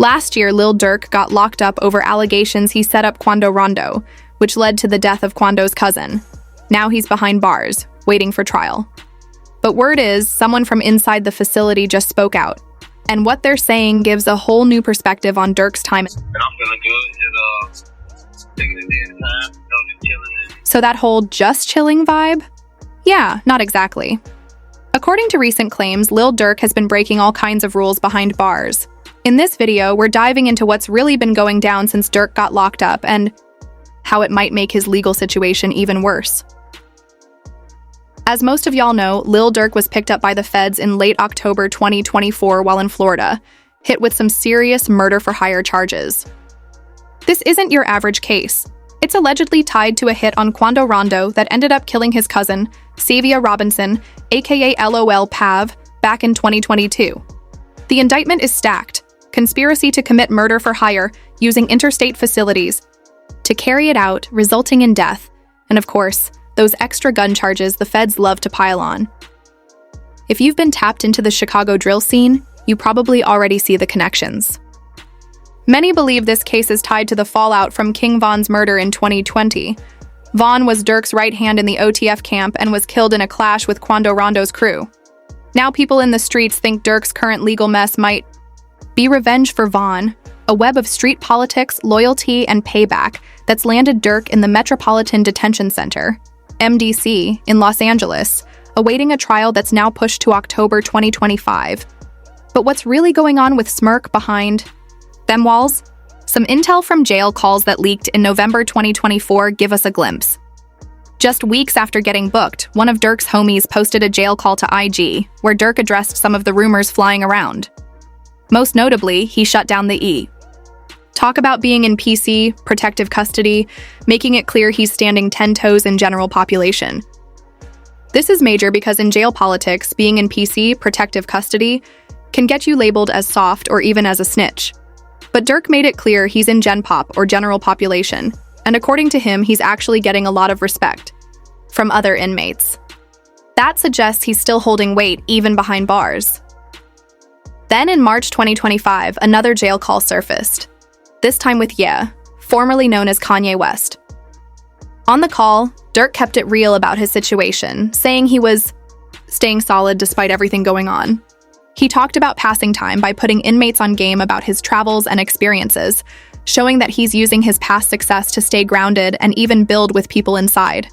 Last year, Lil Durk got locked up over allegations he set up Quando Rondo, which led to the death of Quando's cousin. Now he's behind bars, waiting for trial. But word is, someone from inside the facility just spoke out. And what they're saying gives a whole new perspective on Durk's time. And I'm feeling good, just taking it in time, just chilling. So that whole just chilling vibe? Yeah, not exactly. According to recent claims, Lil Durk has been breaking all kinds of rules behind bars. In this video, we're diving into what's really been going down since Durk got locked up and how it might make his legal situation even worse. As most of y'all know, Lil Durk was picked up by the feds in late October 2024 while in Florida, hit with some serious murder-for-hire charges. This isn't your average case. It's allegedly tied to a hit on Quando Rondo that ended up killing his cousin, Savia Robinson, aka LOL Pav, back in 2022. The indictment is stacked: conspiracy to commit murder for hire using interstate facilities, to carry it out, resulting in death, and of course, those extra gun charges the feds love to pile on. If you've been tapped into the Chicago drill scene, you probably already see the connections. Many believe this case is tied to the fallout from King Von's murder in 2020. Von was Durk's right hand in the OTF camp and was killed in a clash with Quando Rondo's crew. Now people in the streets think Durk's current legal mess might be revenge for Von, a web of street politics, loyalty, and payback that's landed Durk in the Metropolitan Detention Center, MDC, in Los Angeles, awaiting a trial that's now pushed to October 2025. But what's really going on with Smirk behind them walls? Some intel from jail calls that leaked in November 2024 give us a glimpse. Just weeks after getting booked, one of Durk's homies posted a jail call to IG, where Durk addressed some of the rumors flying around. Most notably, he shut down the E. Talk about being in PC, protective custody, making it clear he's standing 10 toes in general population. This is major because in jail politics, being in PC, protective custody, can get you labeled as soft or even as a snitch. But Durk made it clear he's in Gen Pop or general population, and according to him, he's actually getting a lot of respect from other inmates. That suggests he's still holding weight even behind bars. Then in March 2025, another jail call surfaced, this time with Ye, formerly known as Kanye West. On the call, Durk kept it real about his situation, saying he was staying solid despite everything going on. He talked about passing time by putting inmates on game about his travels and experiences, showing that he's using his past success to stay grounded and even build with people inside.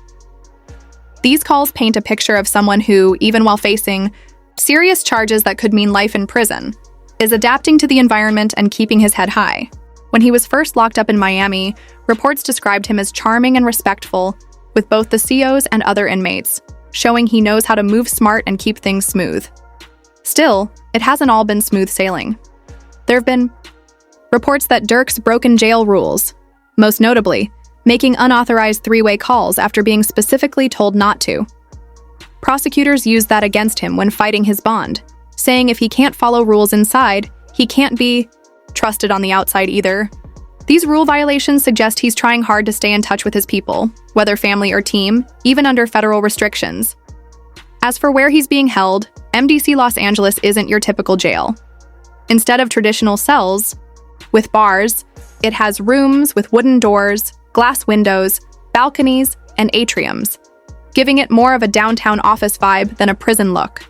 These calls paint a picture of someone who, even while facing serious charges that could mean life in prison, is adapting to the environment and keeping his head high. When he was first locked up in Miami, reports described him as charming and respectful with both the COs and other inmates, showing he knows how to move smart and keep things smooth. Still, it hasn't all been smooth sailing. There have been reports that Durk's broken jail rules, most notably, making unauthorized three-way calls after being specifically told not to. Prosecutors used that against him when fighting his bond, saying if he can't follow rules inside, he can't be trusted on the outside either. These rule violations suggest he's trying hard to stay in touch with his people, whether family or team, even under federal restrictions. As for where he's being held, MDC Los Angeles isn't your typical jail. Instead of traditional cells with bars, it has rooms with wooden doors, glass windows, balconies, and atriums, giving it more of a downtown office vibe than a prison look.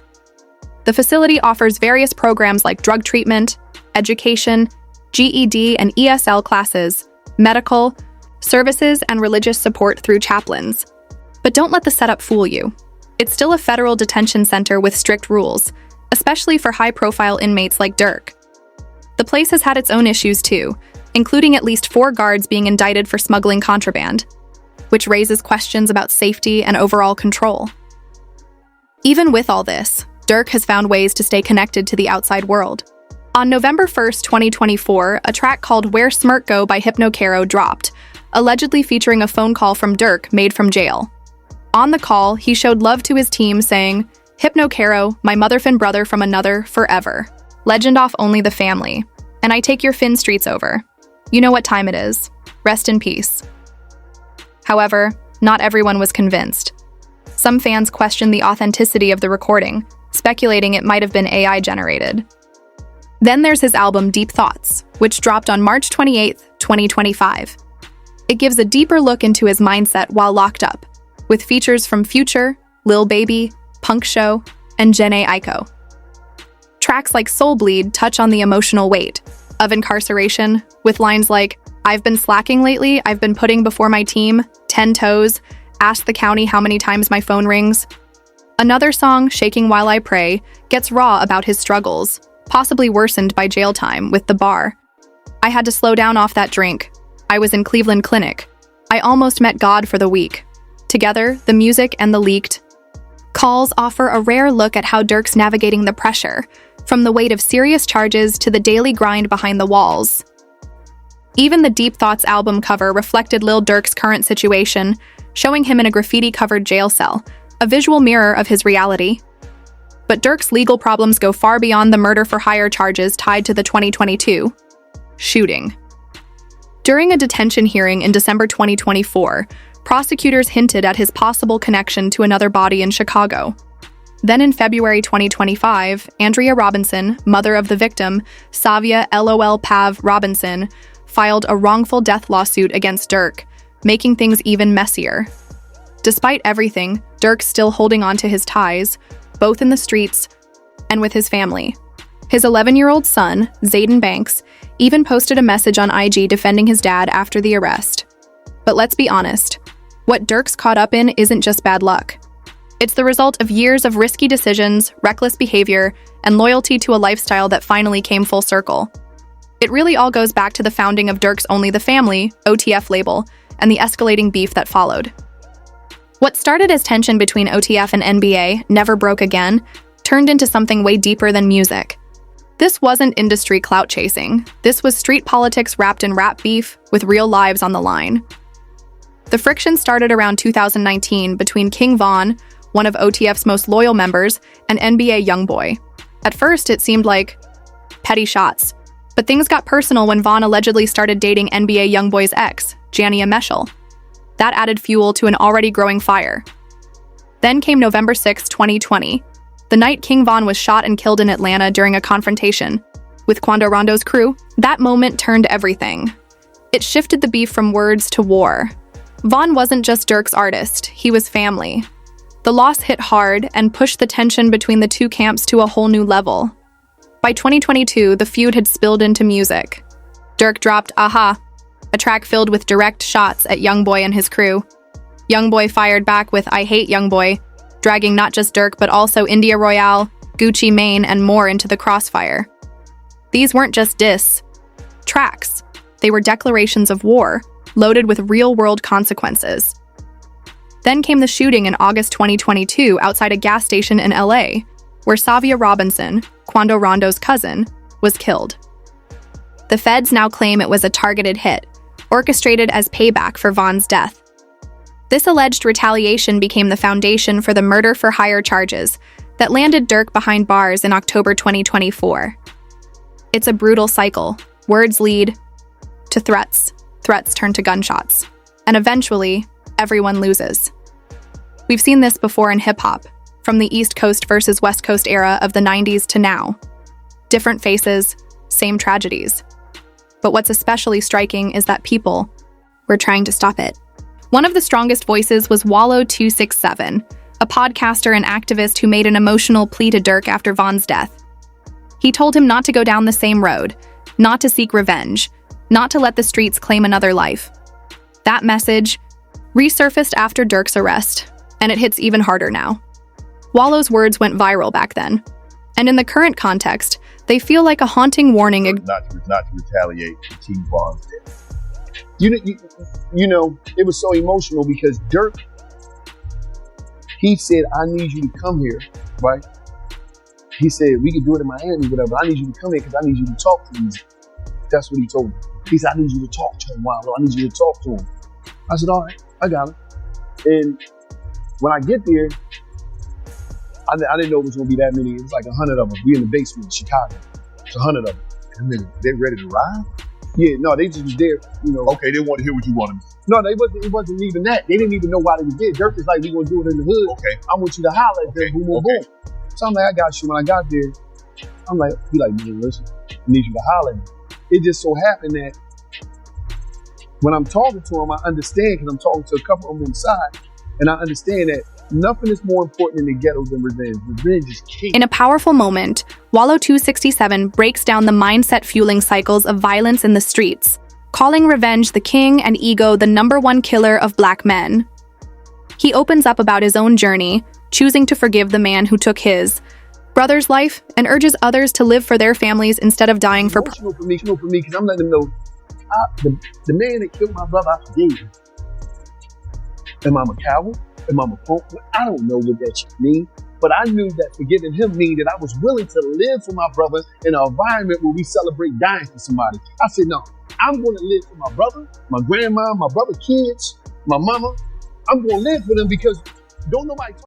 The facility offers various programs like drug treatment, education, GED and ESL classes, medical, services, and religious support through chaplains. But don't let the setup fool you. It's still a federal detention center with strict rules, especially for high-profile inmates like Durk. The place has had its own issues too, including at least 4 guards being indicted for smuggling contraband, which raises questions about safety and overall control. Even with all this, Durk has found ways to stay connected to the outside world. On November 1st, 2024, a track called Where Smirk Go by Hypnocaro dropped, allegedly featuring a phone call from Durk made from jail. On the call, he showed love to his team, saying, "Hypnocaro, my motherfin brother from another, forever. Legend off only the family. And I take your fin streets over. You know what time it is. Rest in peace." However, not everyone was convinced. Some fans questioned the authenticity of the recording, speculating it might have been AI generated. Then there's his album Deep Thoughts, which dropped on March 28, 2025. It gives a deeper look into his mindset while locked up, with features from Future, Lil Baby, Punk Show, and Jhené Aiko. Tracks like Soul Bleed touch on the emotional weight of incarceration, with lines like, "I've been slacking lately, I've been putting before my team, 10 toes, ask the county how many times my phone rings." Another song, Shaking While I Pray, gets raw about his struggles, possibly worsened by jail time with the bar. "I had to slow down off that drink. I was in Cleveland Clinic. I almost met God for the week." Together, the music and the leaked calls offer a rare look at how Durk's navigating the pressure, from the weight of serious charges to the daily grind behind the walls. Even the Deep Thoughts album cover reflected Lil Durk's current situation, showing him in a graffiti-covered jail cell, a visual mirror of his reality. But Durk's legal problems go far beyond the murder-for-hire charges tied to the 2022 shooting. During a detention hearing in December 2024, prosecutors hinted at his possible connection to another body in Chicago. Then in February 2025, Andrea Robinson, mother of the victim, Savia LOL Pav Robinson, filed a wrongful death lawsuit against Durk, making things even messier. Despite everything, Durk's still holding on to his ties, both in the streets and with his family. His 11-year-old son, Zayden Banks, even posted a message on IG defending his dad after the arrest. But let's be honest, what Durk's caught up in isn't just bad luck. It's the result of years of risky decisions, reckless behavior, and loyalty to a lifestyle that finally came full circle. It really all goes back to the founding of Durk's Only the Family, OTF label, and the escalating beef that followed. What started as tension between OTF and NBA, Never Broke Again, turned into something way deeper than music. This wasn't industry clout chasing. This was street politics wrapped in rap beef, with real lives on the line. The friction started around 2019 between King Von, one of OTF's most loyal members, and NBA YoungBoy. At first, it seemed like petty shots, but things got personal when Von allegedly started dating NBA YoungBoy's ex, Jania Meshel. That added fuel to an already growing fire. Then came November 6, 2020, the night King Von was shot and killed in Atlanta during a confrontation with Quando Rondo's crew. That moment turned everything. It shifted the beef from words to war. Von wasn't just Durk's artist, he was family. The loss hit hard and pushed the tension between the two camps to a whole new level. By 2022, the feud had spilled into music. Durk dropped Aha, a track filled with direct shots at YoungBoy and his crew. YoungBoy fired back with I Hate YoungBoy, dragging not just Durk but also India Royale, Gucci Mane, and more into the crossfire. These weren't just diss tracks. They were declarations of war, loaded with real-world consequences. Then came the shooting in August 2022 outside a gas station in LA, where Savia Robinson, Quando Rondo's cousin, was killed. The feds now claim it was a targeted hit, orchestrated as payback for Von's death. This alleged retaliation became the foundation for the murder-for-hire charges that landed Durk behind bars in October 2024. It's a brutal cycle. Words lead to threats. Threats turn to gunshots. And eventually, everyone loses. We've seen this before in hip-hop, from the East Coast versus West Coast era of the 90s to now. Different faces, same tragedies. But what's especially striking is that people were trying to stop it. One of the strongest voices was Wallow267, a podcaster and activist who made an emotional plea to Durk after Von's death. He told him not to go down the same road, not to seek revenge, not to let the streets claim another life. That message resurfaced after Durk's arrest, and it hits even harder now. Wallow's words went viral back then, and in the current context, they feel like a haunting warning. Not to retaliate for King Von's death. You know, it was so emotional because Durk, he said, I need you to come here, right? He said, we could do it in Miami, whatever. I need you to come here because I need you to talk to me. That's what he told me. He said, I need you to talk to him, Wallow. I need you to talk to him. I said, all right, I got him. And when I get there, I didn't know it was going to be that many. It was like 100 of them. We in the basement in Chicago. It's 100 of them. And then they're ready to ride? Yeah, no, they just was there, you know. Okay, they want to hear what you want them. No, it wasn't even that. They didn't even know why they was there. Durk is like, we going to do it in the hood. Okay. I want you to holler at them, boom, boom, boom. So I'm like, I got you. When I got there, I'm like, man, listen, I need you to holler at me. It just so happened that when I'm talking to him, I understand, because I'm talking to a couple of them inside, and I understand that nothing is more important in the ghetto than revenge. Revenge is king. In a powerful moment, Wallow 267 breaks down the mindset-fueling cycles of violence in the streets, calling revenge the king and ego the #1 killer of black men. He opens up about his own journey, choosing to forgive the man who took his brother's life, and urges others to live for their families instead of dying for... Emotional for me, because I'm letting them know, the man that killed my brother, I forgave him. Am I a coward? Am I a punk? I don't know what that shit means, but I knew that forgiving him mean that I was willing to live for my brother in an environment where we celebrate dying for somebody. I said, no, I'm going to live for my brother, my grandma, my brother, kids, my mama. I'm going to live for them, because don't nobody